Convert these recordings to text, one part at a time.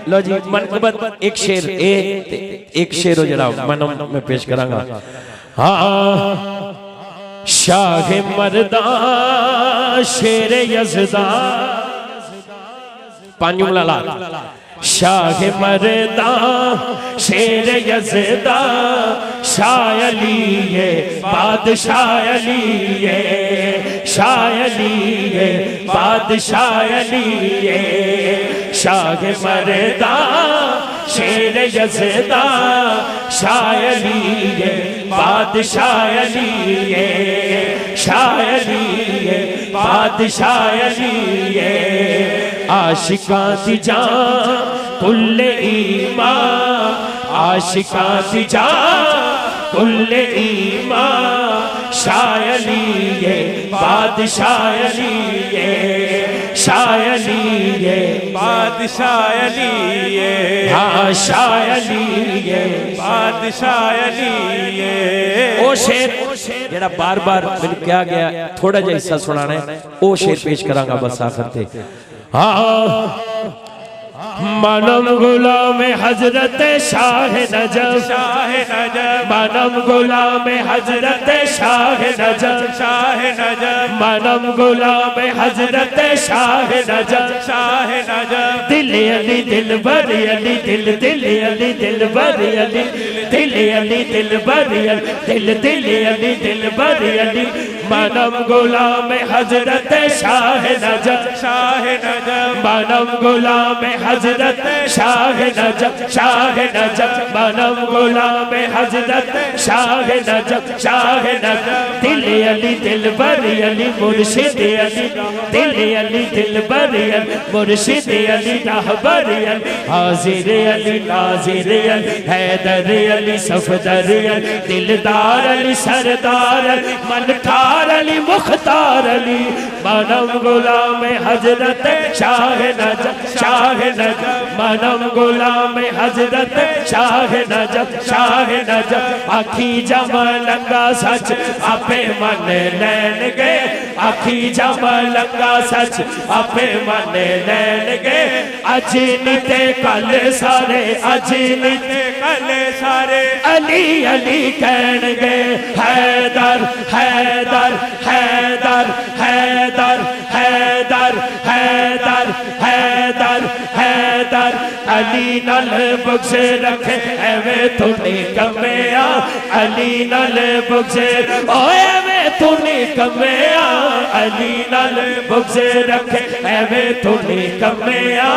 लो जी मनकबत एक शेर एक शेर हो जरा मनम में पेश करांगा। हाँ शाह मर्दा शेर यज़दा पांच उंगला शाह मर्दा शेर यज़दा शाह अली है बादशाह अली है शाह अली है बादशाह अली है शाह मर्दा शेर यज़दा शाह अली है बादशाह अली है शाह अली है बादशाह अली है आशिकां दी जान कुल्ले ईमान आशिकां दी जान कुल्ले ईमान शाह अली है बादशाह अली है शाह अली है बादशाह अली है हाँ शाह अली है बादशाह अली है। ओ शेर जेड़ा बार बार मैंने क्या गया थोड़ा जा हिस्सा सुनाना है ओ शेर पेश करांगा बस आखिर ते। हाँ मानम गुलाम हजरत शाह नजफ शाह नजफ मानम गुलाम हजरत शाह नजफ शाह नजफ मानम गुलाम हजरत शाह नजफ शाह नजफ दिल अली दिल बर अली दिल दिल अली दिल बर अली दिल अली दिल बर दिल दिल अली दिल बर अली मानम गुलाम हजरत शाह नजफ शाह नजफ मानम गुलाम हजरत शाह नजफ शाह नजफ मानम गुलाम हजरत शाह नजफ शाह नजफ दिल अली दिल बर अली मुर्शिद अली दिल अली दिल बर अली मुर्शिद अली रहबर अली हाजिर अली नाजिर अली हैदर अली सफदर अली दिलदार अली सरदार अली मनठार अली मुख्तार अली मानम गुलाम हजरत शाह नजफ शाह नजफ मानम गुलाम हजरत शाह नजफ शाह नजफ आखी जमा लंगा सच आपे मन नैन गए आखी जमा लंगा सच आपे मन नैन गए अज निते कल सारे अज निते कल सारे अली अली कहन गए हैदर हैदर हैदर हैदर हैदर हैदर हैदर हैदर अली नल बख्शे रखे एवे तूने कमेया अली नल बख्शे ओ एवे तूने कमेया अली नल बख्शे रखे एवे तूने कमेया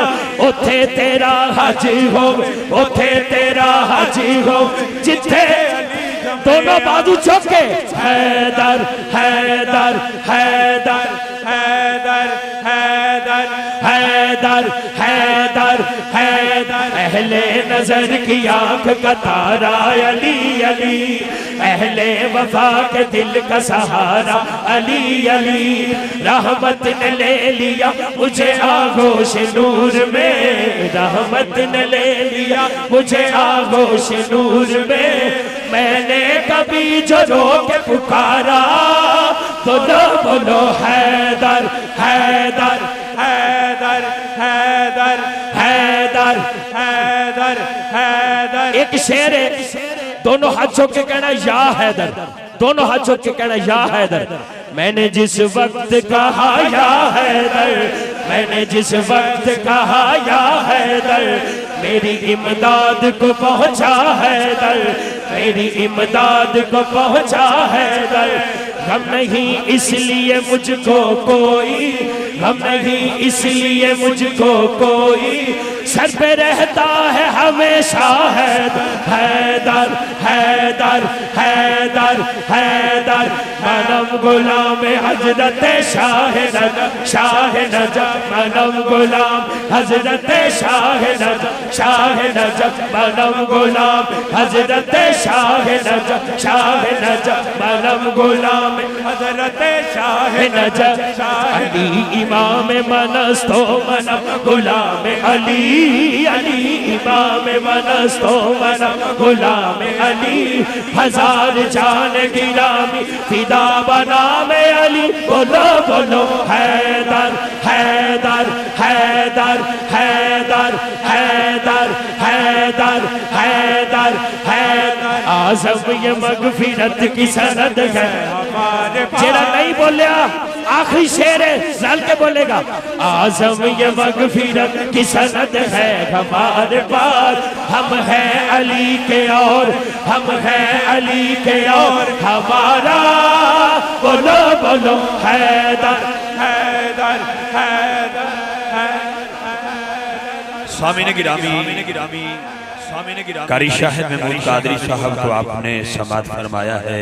उथे तेरा हज हो उथे तेरा हज हो जिथे दोनों बाजू चौके हैदर हैदर हैदर हैदर हैदर हैदर हैदर हैदर अहले नजर की आंख का तारा अली अली अहले वफा के दिल का सहारा अली अली रहमत ने ले लिया मुझे आगोश नूर में रहमत ने ले लिया मुझे आगोश नूर में मैंने कभी जो रो के पुकारा तो लो बोलो हैदर हैदर हैदर हैदर हैदर हैदर हैदर। एक शेर है दोनों हाथ चौक के कहना या हैदर दोनों हाथ चौक के कहना या हैदर मैंने जिस वक्त कहा या हैदर मैंने जिस वक्त कहा या हैदर मेरी इमदाद को पहुंचा हैदर मेरी इमदाद को पहुंचा हैदर गम नहीं इसलिए मुझको कोई गम नहीं इसलिए मुझको कोई सर पे रहता है हमेशा हैदर हैदर हैदर हैदर मानम गुलाम हजरत शाह नजफ शाह नजफ मानम गुलाम हजरत शाह नजफ शाह नजफ मानम गुलाम हजरत शाह नजफ शाह नजफ मानम गुलाम हजरत शाह नजफ अली इमाम मनस्तो मनम गुलाम अली अली इमाम वनस्तो वना गुलाम अली हजार जान गिरामी फिदा बना में अली बोलो बोलो हैदर हैदर हैदर हैदर हैदर हैदर हैदर हैदर आज़म ये मगफिरत की सनद है जेरा नहीं बोलिया आखिरी शेर है जल के बोलेगा आज़म ये मगफिरत की सनद है हमारे पास हम हैं अली के और हम हैं अली के और हमारा बोलो बोलो हैदर हैदर हैदर स्वामी ने गिरामी कारी शाहिद महमूद कादरी साहब को आपने समात फरमाया है।